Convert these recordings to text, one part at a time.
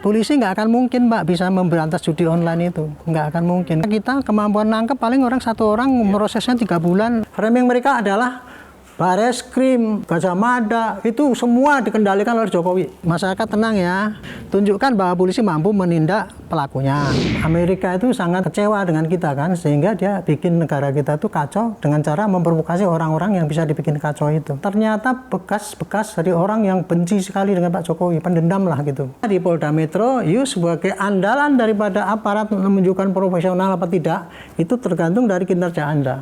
Polisi nggak akan mungkin, Mbak, bisa memberantas judi online itu. Nggak akan mungkin. Kita kemampuan nangkep paling satu orang prosesnya 3 bulan. Framing mereka adalah Bareskrim, Gajah Mada, itu semua dikendalikan oleh Jokowi. Masyarakat tenang ya, tunjukkan bahwa polisi mampu menindak pelakunya. Amerika itu sangat kecewa dengan kita kan, sehingga dia bikin negara kita tuh kacau dengan cara memprovokasi orang-orang yang bisa dibikin kacau itu. Ternyata bekas-bekas dari orang yang benci sekali dengan Pak Jokowi, pendendam lah gitu. Di Polda Metro, sebagai andalan daripada aparat menunjukkan profesional apa tidak, itu tergantung dari kinerja Anda.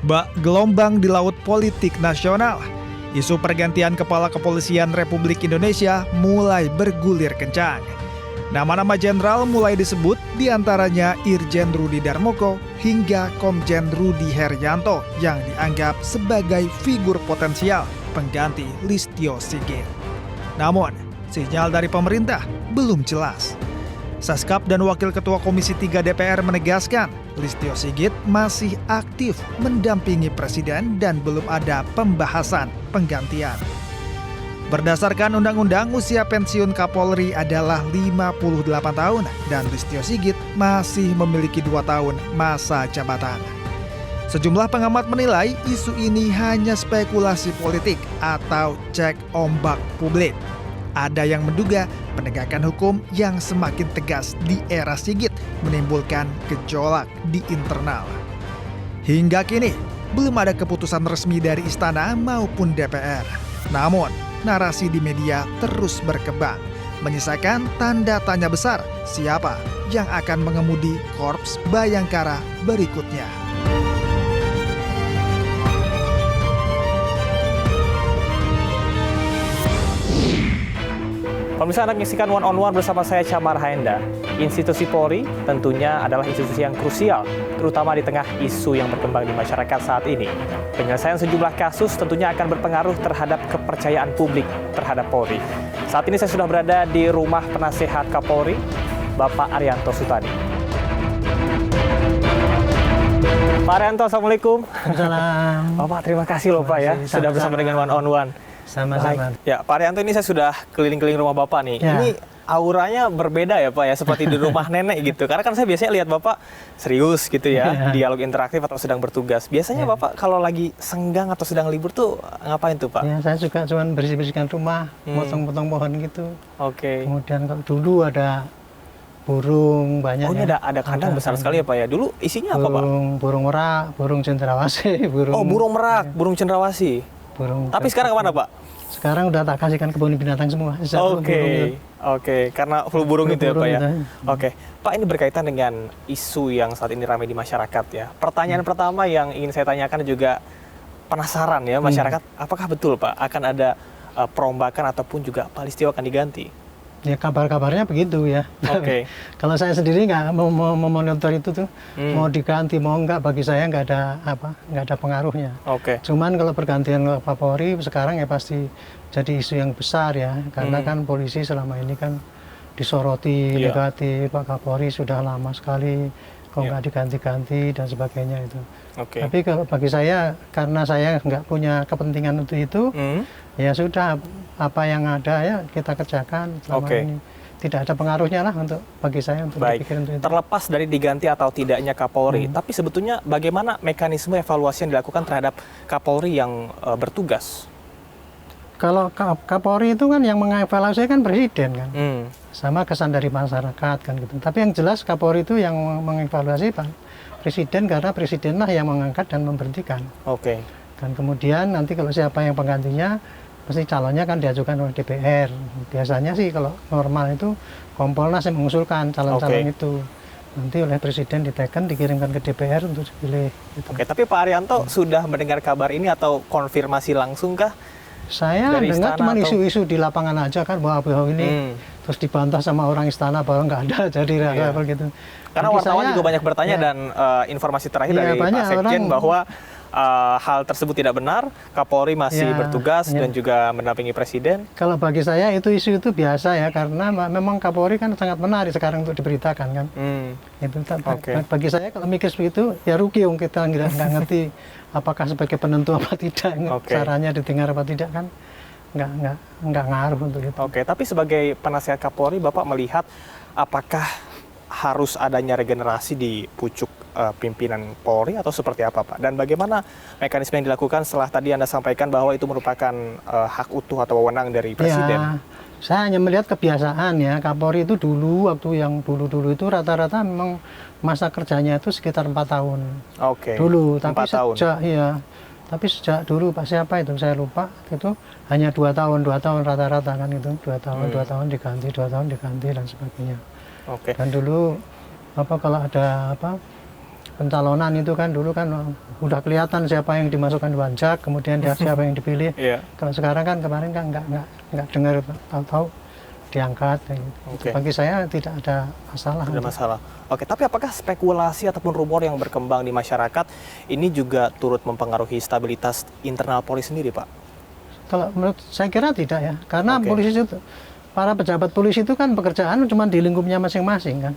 Bak gelombang di laut politik nasional. Isu pergantian Kepala Kepolisian Republik Indonesia mulai bergulir kencang. Nama-nama jenderal mulai disebut, diantaranya Irjen Rudi Darmoko hingga Komjen Rudi Herianto yang dianggap sebagai figur potensial pengganti Listio Sigit. Namun, sinyal dari pemerintah belum jelas. Saskap dan Wakil Ketua Komisi 3 DPR menegaskan, Listio Sigit masih aktif mendampingi Presiden dan belum ada pembahasan penggantian. Berdasarkan undang-undang, usia pensiun Kapolri adalah 58 tahun dan Listio Sigit masih memiliki 2 tahun masa jabatan. Sejumlah pengamat menilai isu ini hanya spekulasi politik atau cek ombak publik. Ada yang menduga penegakan hukum yang semakin tegas di era Sigit menimbulkan gejolak di internal. Hingga kini, belum ada keputusan resmi dari Istana maupun DPR. Namun, narasi di media terus berkembang, menyisakan tanda tanya besar siapa yang akan mengemudi Korps Bayangkara berikutnya. Pemirsa, Anda menyaksikan One on One bersama saya Chamar Haenda. Institusi Polri tentunya adalah institusi yang krusial, terutama di tengah isu yang berkembang di masyarakat saat ini. Penyelesaian sejumlah kasus tentunya akan berpengaruh terhadap kepercayaan publik terhadap Polri. Saat ini saya sudah berada di rumah penasehat Kapolri, Bapak Arianto Sutadi. Pak Arianto, Assalamualaikum. Salam. Bapak, terima kasih loh Pak ya, sudah bersama dengan One on One. Sama-sama. Ya, Pak Arianto, ini saya sudah keliling-keliling rumah Bapak nih. Ya. Ini auranya berbeda ya Pak ya, seperti di rumah nenek gitu. Karena kan saya biasanya lihat Bapak serius gitu ya, dialog interaktif atau sedang bertugas. Biasanya Bapak kalau lagi senggang atau sedang libur tuh ngapain tuh Pak? Ya, saya juga cuma bersih-bersihkan rumah, potong-potong pohon gitu. Oke. Kemudian kalau dulu ada burung banyak. Oh, ini ada kandang besar sekali ya Pak ya. Dulu isinya apa Pak? Burung merak, burung cendrawasih, Oh, burung merak, burung cendrawasih. Tapi sekarang kemana Pak? Sekarang udah tak kasihkan kebun binatang semua. Oke, karena flu burung itu ya Pak ya. Itu. Oke, Pak, ini berkaitan dengan isu yang saat ini ramai di masyarakat ya. Pertanyaan pertama yang ingin saya tanyakan juga penasaran ya masyarakat, apakah betul Pak akan ada perombakan ataupun juga Pak Listio akan diganti? Ya, kabar-kabarnya begitu ya. Oke. Kalau saya sendiri nggak mau memonitor itu tuh, mau diganti mau enggak, bagi saya nggak ada pengaruhnya. Oke. Cuman kalau pergantian Kapolri sekarang ya pasti jadi isu yang besar ya, karena kan polisi selama ini kan disoroti negatif, Pak Kapolri sudah lama sekali kok nggak diganti-ganti dan sebagainya itu. Oke. Tapi kalau bagi saya, karena saya nggak punya kepentingan untuk itu, ya sudah, apa yang ada ya kita kerjakan selama ini. Tidak ada pengaruhnya lah bagi saya untuk berpikir untuk itu. Terlepas dari diganti atau tidaknya Kapolri, tapi sebetulnya bagaimana mekanisme evaluasi yang dilakukan terhadap Kapolri yang bertugas? Kalau Kapolri itu kan yang mengevaluasi kan Presiden kan, sama kesan dari masyarakat kan gitu. Tapi yang jelas Kapolri itu yang mengevaluasi Pak Presiden, karena Presidenlah yang mengangkat dan memberhentikan. Oke. Dan kemudian nanti kalau siapa yang penggantinya, pasti calonnya kan diajukan oleh DPR. Biasanya sih kalau normal itu Kompolnas yang mengusulkan calon-calon itu. Nanti oleh Presiden diteken, dikirimkan ke DPR untuk dipilih. Gitu. Oke, tapi Pak Arianto sudah mendengar kabar ini atau konfirmasi langsung kah? Saya dengar cuma isu-isu di lapangan aja kan, bahwa ini terus dibantah sama orang istana bahwa nggak ada jadi apa gitu. Karena wartawan juga banyak bertanya dan informasi terakhir dari Pak Sekjen bahwa hal tersebut tidak benar, Kapolri masih bertugas dan juga mendampingi Presiden? Kalau bagi saya isu itu biasa ya, karena memang Kapolri kan sangat menarik sekarang untuk diberitakan kan. Itu bagi saya kalau mikir seperti itu ya rugi kita nggak ngerti apakah sebagai penentu apa tidak, caranya didengar apa tidak kan. Nggak ngaruh untuk itu. Tapi sebagai penasihat Kapolri, Bapak melihat apakah harus adanya regenerasi di pucuk pimpinan Polri atau seperti apa, Pak? Dan bagaimana mekanisme yang dilakukan setelah tadi Anda sampaikan bahwa itu merupakan hak utuh atau wewenang dari Presiden? Ya, saya hanya melihat kebiasaan ya, Kapolri itu dulu, waktu yang dulu-dulu itu rata-rata memang masa kerjanya itu sekitar 4 tahun. Dulu, tapi 4 tahun. Tapi sejak dulu Pak siapa itu saya lupa, itu hanya 2 tahun rata-rata kan itu, 2 tahun diganti, 2 tahun diganti dan sebagainya. Dan dulu kalau ada pencalonan itu kan dulu kan udah kelihatan siapa yang dimasukkan Wanjak, kemudian siapa yang dipilih. Kalau sekarang kan kemarin kan nggak dengar, tahu-tahu diangkat. Gitu. Bagi saya tidak ada masalah. Tidak ada masalah. Tapi apakah spekulasi ataupun rumor yang berkembang di masyarakat ini juga turut mempengaruhi stabilitas internal Polri sendiri, Pak? Kalau menurut saya kira tidak ya, karena polisi itu, para pejabat polisi itu kan pekerjaan cuma di lingkupnya masing-masing kan.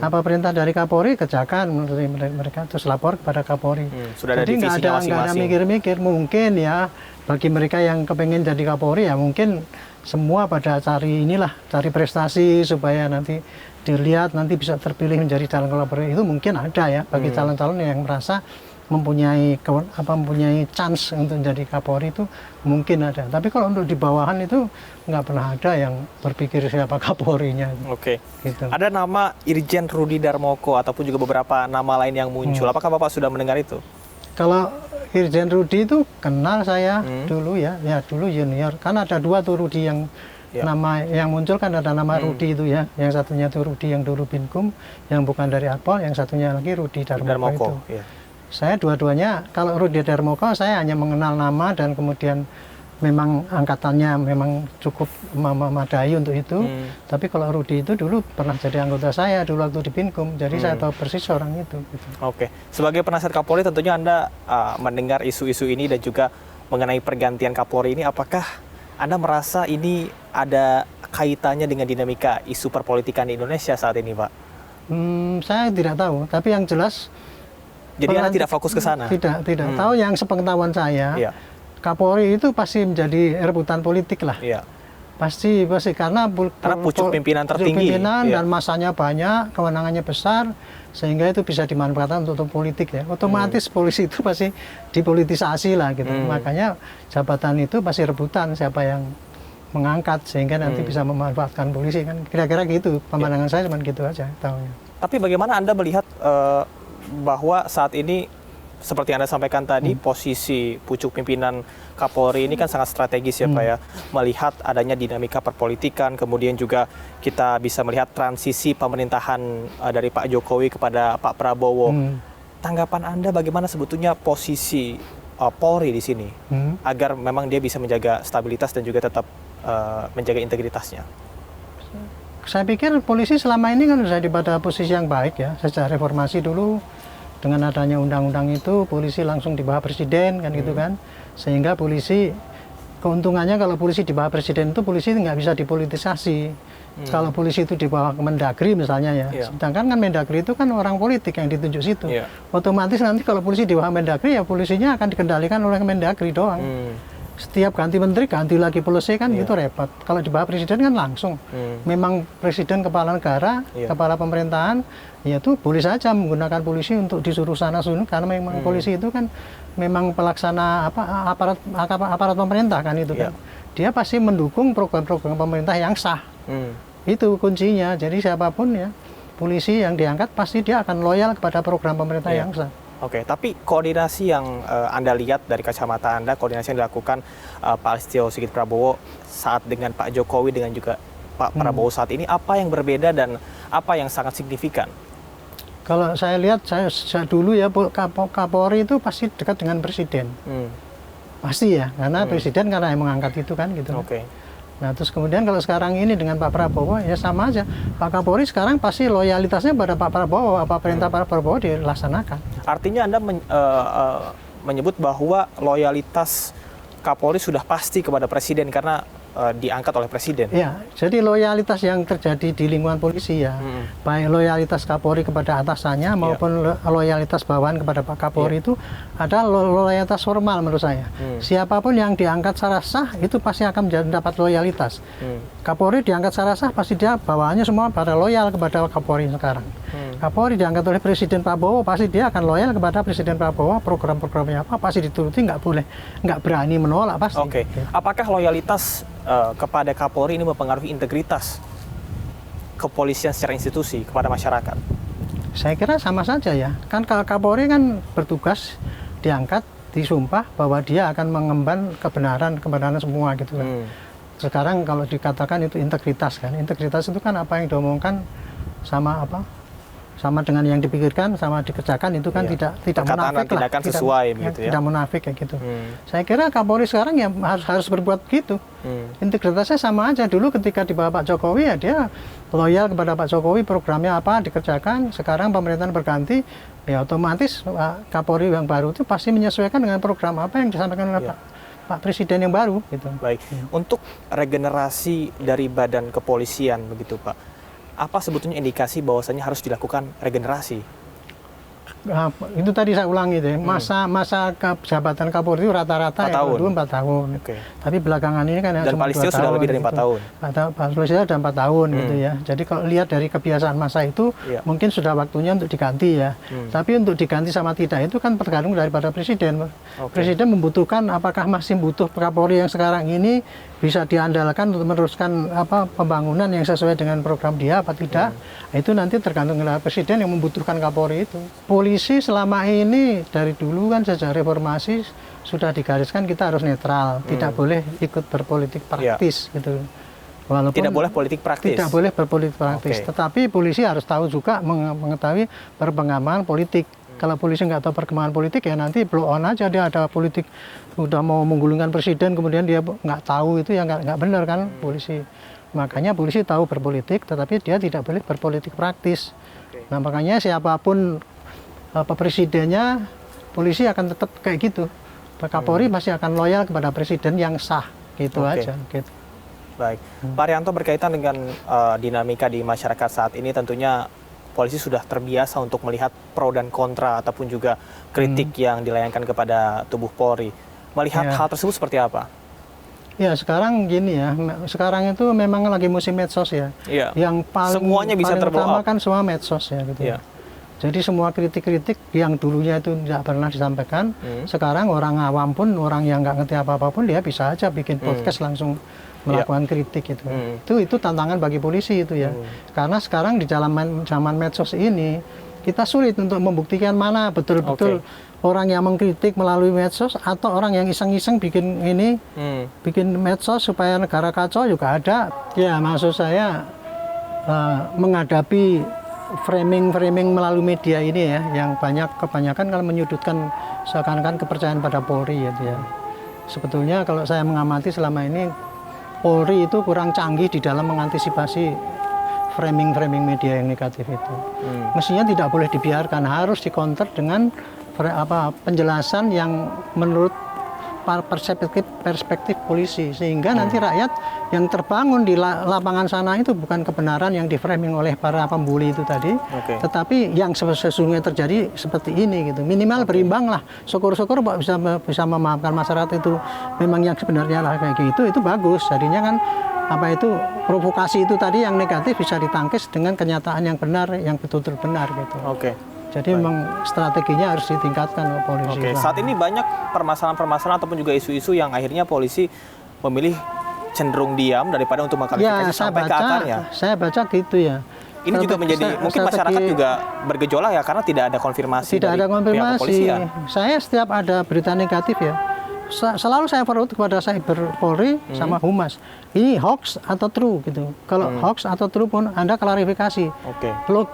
Apa perintah dari Kapolri kerjakan menurut mereka, terus lapor kepada Kapolri. Jadi nggak ada mikir-mikir. Mungkin ya bagi mereka yang kepengen jadi Kapolri ya mungkin semua pada cari prestasi supaya nanti dilihat nanti bisa terpilih menjadi calon Kapolri, itu mungkin ada ya bagi calon-calon yang merasa mempunyai chance untuk menjadi Kapolri, itu mungkin ada. Tapi kalau untuk di bawahan itu nggak pernah ada yang berpikir siapa Kapolrinya. Gitu. Ada nama Irjen Rudi Darmoko ataupun juga beberapa nama lain yang muncul. Apakah Bapak sudah mendengar itu? Kalau Irjen Rudi itu kenal saya dulu ya dulu junior. Kan ada 2 tuh Rudi yang nama yang muncul kan, ada nama Rudi itu ya. Yang satunya tuh Rudi yang dulu Binkum, yang bukan dari Akpol, yang satunya lagi Rudi Darmoko itu. Saya dua-duanya, kalau Rudi Darmoko saya hanya mengenal nama dan kemudian memang angkatannya memang cukup memadai untuk itu. Tapi kalau Rudi itu dulu pernah jadi anggota saya dulu waktu di Binkum, jadi saya tahu persis orang itu. Gitu. Sebagai penasihat Kapolri tentunya Anda mendengar isu-isu ini dan juga mengenai pergantian Kapolri ini, apakah Anda merasa ini ada kaitannya dengan dinamika isu perpolitikan di Indonesia saat ini, Pak? Saya tidak tahu, tapi yang jelas. Jadi Anda tidak fokus ke sana? Tidak tahu. Yang sepengetahuan saya, Kapolri itu pasti menjadi rebutan politik lah. Pasti karena pucuk pimpinan tertinggi. Dan masanya banyak, kewenangannya besar, sehingga itu bisa dimanfaatkan untuk politik ya. Otomatis polisi itu pasti dipolitisasi lah gitu. Makanya jabatan itu pasti rebutan siapa yang mengangkat, sehingga nanti bisa memanfaatkan polisi kan. Kira-kira gitu, pemandangan saya cuma gitu aja tahunya. Tapi bagaimana Anda melihat bahwa saat ini seperti Anda sampaikan tadi, posisi pucuk pimpinan Kapolri ini kan sangat strategis ya Pak ya, melihat adanya dinamika perpolitikan, kemudian juga kita bisa melihat transisi pemerintahan dari Pak Jokowi kepada Pak Prabowo. Tanggapan Anda bagaimana sebetulnya posisi Polri di sini agar memang dia bisa menjaga stabilitas dan juga tetap menjaga integritasnya? Saya pikir polisi selama ini kan sudah pada posisi yang baik ya. Sejak reformasi dulu dengan adanya undang-undang itu polisi langsung di bawah presiden kan gitu kan. Sehingga polisi keuntungannya kalau polisi di bawah presiden itu polisi nggak bisa dipolitisasi. Kalau polisi itu di bawah Mendagri misalnya ya. Sedangkan kan Mendagri itu kan orang politik yang ditunjuk situ. Otomatis nanti kalau polisi di bawah Mendagri ya polisinya akan dikendalikan oleh Mendagri doang. Setiap ganti menteri, ganti lagi polisi kan itu repot. Kalau di bawah presiden kan langsung. Memang presiden kepala negara, kepala pemerintahan, ya itu boleh saja menggunakan polisi untuk disuruh sana sini karena memang polisi itu kan memang pelaksana aparat pemerintah kan itu kan. Dia pasti mendukung program-program pemerintah yang sah. Itu kuncinya. Jadi siapapun ya, polisi yang diangkat pasti dia akan loyal kepada program pemerintah yang sah. Tapi koordinasi yang Anda lihat dari kacamata Anda, koordinasi yang dilakukan Pak Listio Sigit Prabowo saat dengan Pak Jokowi dengan juga Pak Prabowo saat ini, apa yang berbeda dan apa yang sangat signifikan? Kalau saya lihat, saya dulu ya Kapolri itu pasti dekat dengan presiden. Pasti ya, karena presiden karena yang mengangkat itu kan gitu. Nah terus kemudian kalau sekarang ini dengan Pak Prabowo ya sama aja. Pak Kapolri sekarang pasti loyalitasnya pada Pak Prabowo, apa perintah Pak Prabowo dilaksanakan. Artinya Anda menyebut bahwa loyalitas Kapolri sudah pasti kepada Presiden karena diangkat oleh Presiden. Ya, jadi loyalitas yang terjadi di lingkungan polisi ya, baik loyalitas Kapolri kepada atasannya maupun loyalitas bawahan kepada Pak Kapolri itu ada loyalitas formal menurut saya. Siapapun yang diangkat secara sah itu pasti akan mendapat loyalitas. Kapolri diangkat secara sah pasti dia bawahannya semua pada loyal kepada Kapolri sekarang. Kapolri diangkat oleh Presiden Prabowo pasti dia akan loyal kepada Presiden Prabowo, program-programnya apa pasti dituruti, nggak berani menolak pasti. Oke. Apakah loyalitas kepada Kapolri ini mempengaruhi integritas kepolisian secara institusi kepada masyarakat? Saya kira sama saja ya. Kan Kapolri kan bertugas diangkat, disumpah bahwa dia akan mengemban kebenaran semua gitu kan. Sekarang kalau dikatakan itu integritas kan. Integritas itu kan apa yang diomongkan sama dengan yang dipikirkan, sama dikerjakan itu kan tidak munafik lah, sesuai begitu ya. Tidak munafik kayak gitu. Saya kira Kapolri sekarang ya harus berbuat begitu. Integritasnya sama aja. Dulu ketika di bawah Pak Jokowi ya dia loyal kepada Pak Jokowi, programnya apa dikerjakan. Sekarang pemerintahan berganti, ya otomatis Kapolri yang baru itu pasti menyesuaikan dengan program apa yang disampaikan oleh Pak Presiden yang baru. Gitu. Baik. Untuk regenerasi dari badan kepolisian begitu Pak. Apa sebetulnya indikasi bahwasanya harus dilakukan regenerasi? Itu tadi saya ulangi deh, masa jabatan Kapolri itu rata-rata 4 tahun. Okay. Tapi belakangan ini kan dan cuma 2 tahun. Dan sudah lebih dari 4 tahun. Pak Listio sudah 4 tahun gitu ya. Jadi kalau lihat dari kebiasaan masa itu, mungkin sudah waktunya untuk diganti ya. Tapi untuk diganti sama tidak itu kan tergantung daripada Presiden. Presiden membutuhkan apakah masih butuh Kapolri yang sekarang ini bisa diandalkan untuk meneruskan pembangunan yang sesuai dengan program dia apa tidak. Itu nanti tergantung dari Presiden yang membutuhkan Kapolri itu. Polisi selama ini dari dulu kan sejak reformasi sudah digariskan kita harus netral, tidak boleh ikut berpolitik praktis gitu. Walaupun tidak boleh politik praktis. Tidak boleh berpolitik praktis. Tetapi polisi harus tahu juga mengetahui perkembangan politik. Kalau polisi nggak tahu perkembangan politik ya nanti blow on aja, dia ada politik udah mau menggulingkan presiden kemudian dia nggak tahu, itu ya nggak benar kan polisi. Makanya polisi tahu berpolitik tetapi dia tidak boleh berpolitik praktis. Nah makanya siapapun presidennya, polisi akan tetap kayak gitu. Kapolri masih akan loyal kepada presiden yang sah, gitu aja. Gitu. Baik, Pak Rianto, berkaitan dengan dinamika di masyarakat saat ini, tentunya polisi sudah terbiasa untuk melihat pro dan kontra ataupun juga kritik yang dilayangkan kepada tubuh Polri. Melihat hal tersebut seperti apa? Ya sekarang gini ya, sekarang itu memang lagi musim medsos ya. Yang semuanya bisa utama kan semua medsos ya gitu. Jadi semua kritik-kritik yang dulunya itu tidak pernah disampaikan, sekarang orang awam pun, orang yang nggak ngerti apa-apa pun dia bisa aja bikin podcast langsung melakukan kritik itu. Itu tantangan bagi polisi itu ya. Karena sekarang di zaman medsos ini kita sulit untuk membuktikan mana betul-betul orang yang mengkritik melalui medsos atau orang yang iseng-iseng bikin bikin medsos supaya negara kacau juga ada. Ya maksud saya menghadapi framing melalui media ini ya, yang kebanyakan kalau menyudutkan seakan-akan kepercayaan pada Polri gitu ya. Sebetulnya kalau saya mengamati selama ini Polri itu kurang canggih di dalam mengantisipasi framing media yang negatif itu. Mestinya tidak boleh dibiarkan, harus dikonter dengan penjelasan yang menurut perspektif polisi, sehingga nanti rakyat yang terbangun di lapangan sana itu bukan kebenaran yang di-framing oleh para pembuli itu tadi, tetapi yang sesungguhnya terjadi seperti ini gitu. Minimal berimbang lah. Syukur-syukur Pak bisa memahamkan masyarakat itu memang yang sebenarnya lah kayak gitu, itu bagus. Jadinya kan provokasi itu tadi yang negatif bisa ditangkis dengan kenyataan yang benar, yang betul-betul benar gitu. Jadi memang strateginya harus ditingkatkan oleh polisi. Saat ini banyak permasalahan-permasalahan ataupun juga isu-isu yang akhirnya polisi memilih cenderung diam daripada untuk mengklarifikasi sampai ke akarnya. Saya baca gitu ya. Ini juga menjadi, mungkin masyarakat juga bergejolak ya, karena tidak ada konfirmasi dari pihak kepolisian. Saya setiap ada berita negatif ya, selalu saya forward kepada Cyber Polri sama Humas. Ini hoax atau true gitu. Kalau hoax atau true pun Anda klarifikasi.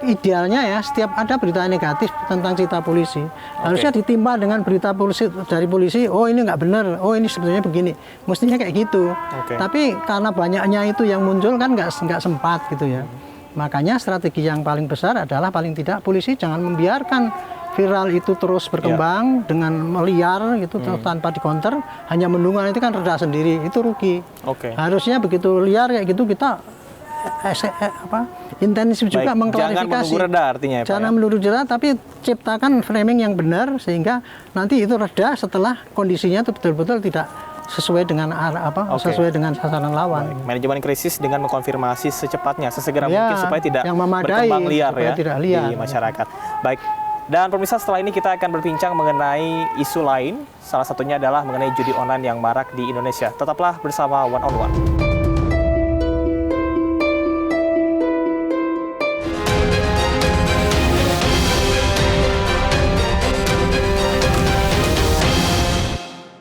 Idealnya ya, setiap ada berita negatif tentang citra polisi, harusnya ditimpa dengan berita dari polisi, oh ini nggak benar, oh ini sebetulnya begini. Mestinya kayak gitu. Tapi karena banyaknya itu yang muncul kan nggak sempat gitu ya. Makanya strategi yang paling besar adalah paling tidak polisi jangan membiarkan viral itu terus berkembang dengan liar gitu tanpa dikonter, hanya mendungan itu kan reda sendiri, itu rugi. Oke. Harusnya begitu liar kayak gitu kita intensif juga Baik, mengklarifikasi. jangan menunggu reda artinya ya, Pak, Jangan ya? menunggu reda, tapi ciptakan framing yang benar sehingga nanti itu reda setelah kondisinya itu betul-betul tidak sesuai dengan sesuai dengan sasaran lawan. Manajemen krisis dengan mengkonfirmasi secepatnya, sesegera Ya, mungkin supaya tidak yang memadai, berkembang liar supaya ya tidak liar. di masyarakat. Baik. Dan pemirsa, setelah ini kita akan berbincang mengenai isu lain, salah satunya adalah mengenai judi online yang marak di Indonesia. Tetaplah bersama One on One.